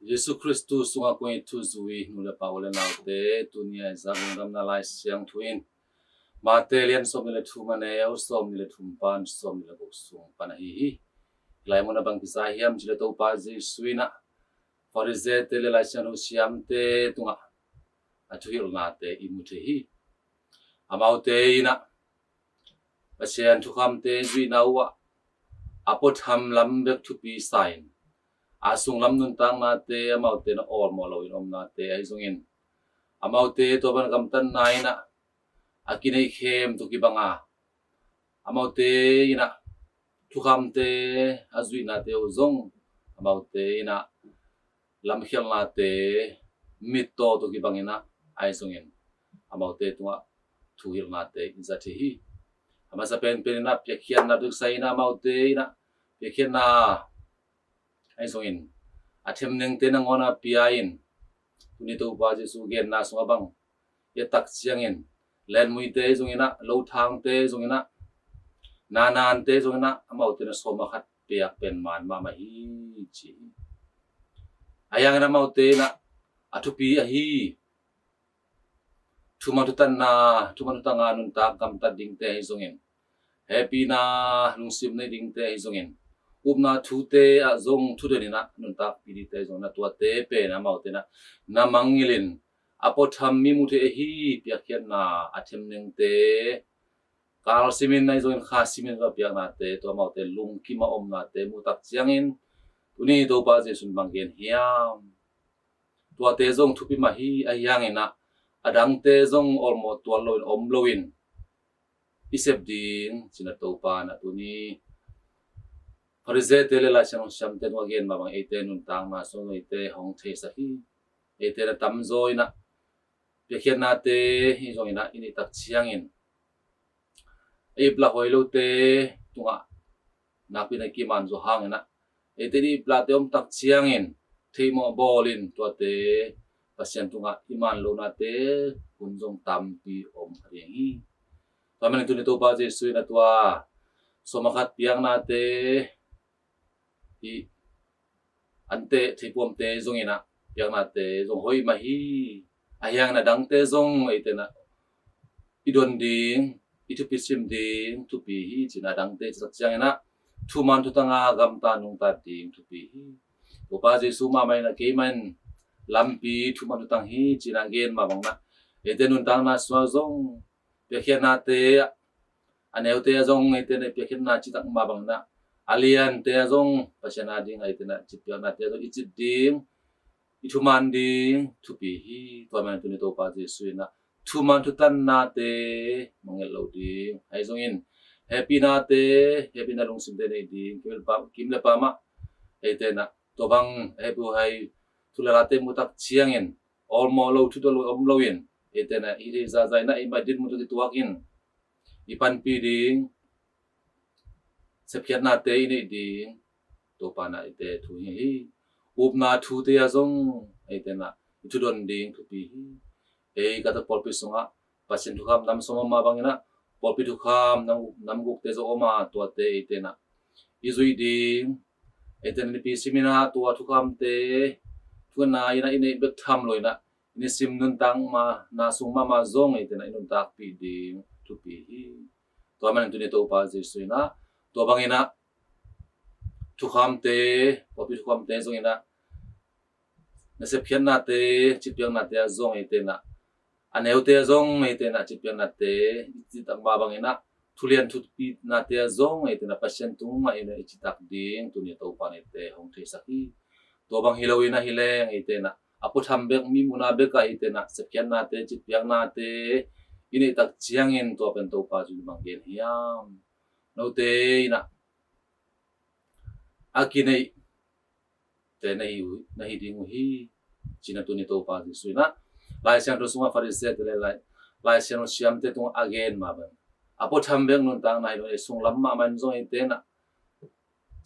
Yesu Kristu sunga kung itu zui nula paule naute dunia zabung dam na lai siang tuin mate lian som nila tu maneo som nila tumpan som nila busung panahihi lai mo na bang kisahiam jila to pazi suina farize tele lai siang siam te tunga atuhil nate imutehi amaute ina pasian tukam te zui nawa apot ham lambek tu pi sign asung lam nun tang na te amaute na all mo lawin na te ay zungin amaute to ban kamtan na ina akinay khem to kibanga amaute ina tukam te azui na te uzong amaute ina lam khial na te mito to kibangina ay zungin amaute tunga tuhil na te inzatihi ama sa pen na pekhian na duk sai na amaute ina pekhian na ay zungin athem neng te nang ona piain tunito ba jesu gen na sungabang ye tak chiangin len mui te zungina lo thang te zungina nanan te zungina amau te na soma khat piak pen man ma ma hi chi ayang na mau te na atupi a hi tuman tutanga nun ta kam ta ding te zungin happy na lungsim ne ding te zungin upna thu te a zong thu de na nun ta pidi te zong na tua te pe na mau te na mangilin apotham mi mu te hi piakhian na athem neng te kal simin nai zong kha simin ba piak na te to mau te lung ki ma om na te mu tak chiangin tuni to ba je sun banggen hiam tua te zong thupi ma hi ayang ina adang te zong olmo tua loin om loin isep ding china to pa na tuni Parize tele la chang sham te no gen ma bang ete nun tang ma so no ete hong the sa hi ete na tam zo ina pekhian na te hi zo ina ini tak chiangin e pla hoilo te tunga na pi na ki man zo hang ina ete ni pla te om tak chiangin theimo bolin to te pasien tunga iman lo na te kunjong tam pi om riang hi pamen tu ni to ba je suina tua somakat piang na te i ante thipom te zongina piang na te zong hoi ma hi ayang na dang te zong ite na idon ding itu pisim ding tu pi hi china dang te chak chiang na thu man thu tanga gam ta nung ta ding tu pi hi to pa je su ma mai na ke man lampi thu man thu tang hi china gen ma bang na ite nun tang na swa zong pekhian na te aneu te zong ite ne pekhian na chi tak ma bang na alian te zong pasana ding ai te na chipya na te zong ichit ding ithuman ding thu pi hi to man tu ni to pa je suina thuman thu tan na te mangel lo ding ai zong in happy na long sim te nei ding kim le pa ma ai te na to bang happy hai thulala te mutak chiangin all mo lo thu to lo om lo in ai te na i za zai na i ma din mu tu tuakin ipan pi ding sepkiat na te ini ding to pa na ite thu hi up na thu te azong ite na itu don ding thu pi hi kata polpi songa pasien thu kham nam soma ma bangina polpi thu kham nam guk te zo oma to te ite na izui ding ite ni pi simina to thu kham te thu na ina ine bek tham loina ini sim nun tang ma na sung ma zong ite na inun tak pi ding thu pi hi to man tu ni to pa ji suina to bangina thukham te popi thukham te zong ina na se phian na te chipyang na te zong ite na aneu te zong ite na chipyang na te chitang ba bangina thulian thutpi na te zong ite na pasien tung ma ina chitak ding tu ni to pa ne te hong the saki to bang hilowina hileng ite na apu tham bek mi muna beka ite na se phian na te chipyang na te ini tak chiangin to pen to pa ju bang gen hiam no te ina akinai te nahi ding hi china tu ni to pa ji suina lai siang ro sunga farise te lai siang siam te tung again ma ban apo tham beng nun tang nai no sung lam ma man zo te na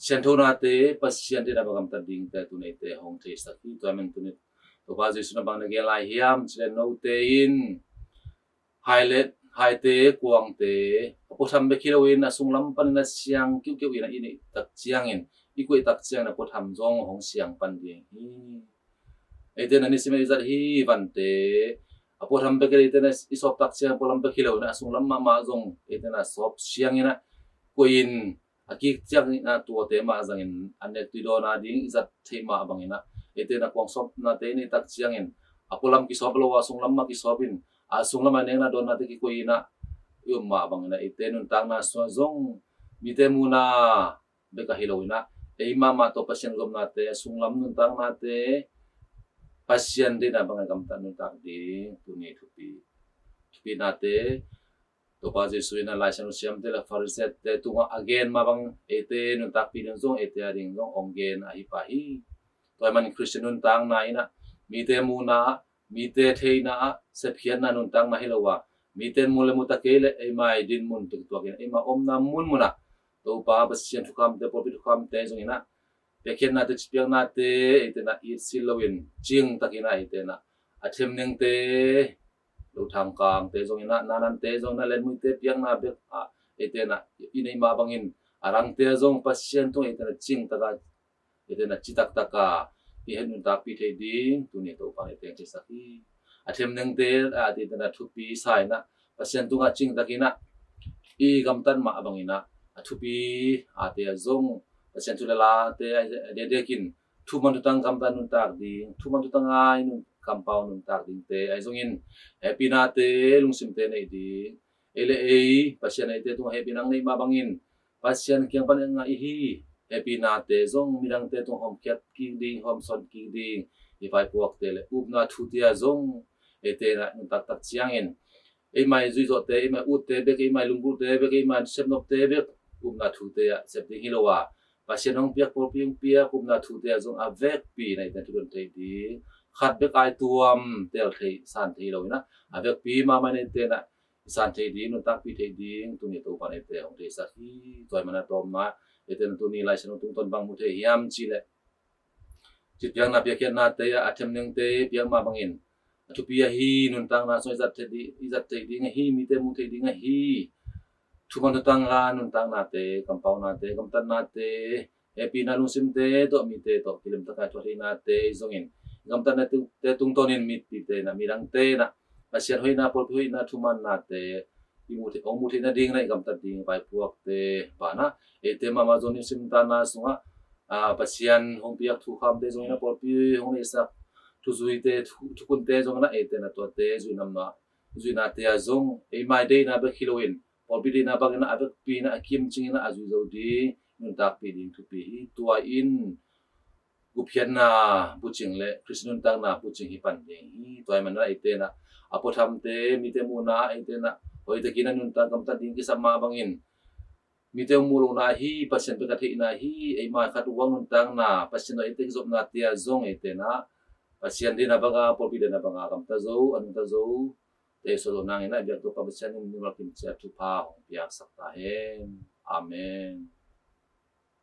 sian thona te pasien te na bagam ta ding te tu nei te hong the sa ki to men tu ni to pa ji suna bang na ge lai hiam chile no te in highlight hai te kuang te apo tham be kilowin asung lam pan na siang kiu ina ini tak chiangin ikui tak chiang na po tham zong hong siang pan ding hi ite na ni sima izat hi vante apo hambe ke ite na isop tak siang polam pe kilo na asung lam ma zong ite na sop siang ina koin aki chiang na tu te ma zangin anek tu do na ding izat the ma bangina ite na kwang sop na te ni tak chiang in apolam ki sop lo asung lam ma ki sopin asung lam aneng na don na te ki koina yum ma bangina ite nun tang na so zong mite muna beka hilowina e mama to pasien gom na te asung lam nun tang na te pasien din na bangai kam tan nun tak di tuni tupi na te to pa jesu ina laisan siam te la fariset te tunga again mabang ete nun tak pi nun zong ete ading zong onggen ahi pahi to man christian nun tang na ina mite muna mite theina sephian na nun tang na hilowa miten mule mutakele e mai din mun tu tuakin e ma om na mun muna to pa pasien thukam te popi thukam te zong ina pekhen na te chipiang na te ete na it silowin jing takina ete na athem neng te lu thang kang te zong ina nanan te zong na len mu te piang na bek a ete na inei ma bangin arang te zong pasien to ete na jing taka ete na chitak taka pi hen nun tak pi the ding tu ni to pa ete che saki athem neng te a ete na thupi sai na pasien tu nga jing takina i gamtan ma bangina athupi ate zong pasien tu la te de dekin thu man tang gamtan nun tak ding thu man tang ai nun compound nun tak ding te ai zong in happy na te lungsim te nei ding ele ei pasien ai te tu happy nang nei ma bangin pasien kyang pan nga i hi happy na te zong midang te tu hom kiat ki ding hom son ki ding i vai puak te le up na thu tia zong ete na nun tak tak chiang in ei mai zui zo te ei mai ut te be ei mai lungbu te be ei mai sepnop te be na thu te ya sep ding hilowa pasien ong piak por piang piak na thu te zong a vek pi nei te tu te ding khat be kai tuam tel thei san thei lo na a vek pi ma ma nei te na san thei ding nun tak pi thei ding tu ni to pa nei te ong te sa hi toy mana tom ma ete tu ni lai san tung ton bang mu the hiam chi le chi piang na piak na te ya athem neng te piang ma bangin tu pi hi nun tang na so izat te ding hi mi te mu te ding hi tu man tang la nun tang na te kampau na te kam tan na te happy na lung sim te to mi te to kilim ta ka to na te zongin kam tan na te tung tonin mi ti te na mi rang te na pasien hoi na pol hoi na tu man na te i mu te ong mu te na ding na kam tan ding pai puak te pa na e te mama zoni sim ta na sunga pasien hong piak thu kham te zongina pol pi hong ne sak tu zui te tu kun te zong na e te na to te zui nam na zui na te a zong e mai de na be kiloin pol pi de na bang na avek pi na kim ching na azu zo di nun tak pi ding tu pi hi tua in gupian na buching le krishnun tang na buching hi pan ding hi toy man na e te na apo tham te mi te mu na e te na hoi te kinan nun tang kam ta ding ki sama bangin mi te mu lo na hi pasien pe ka the na hi e ma khat wang nun tang na pasien no e te zop na tia zong e te na pasien din na banga polpi din na banga kam ta zo an ta zo te so nang ina biak to pa pasien ni ma kim cha tu pa hong piak sak ta hen amen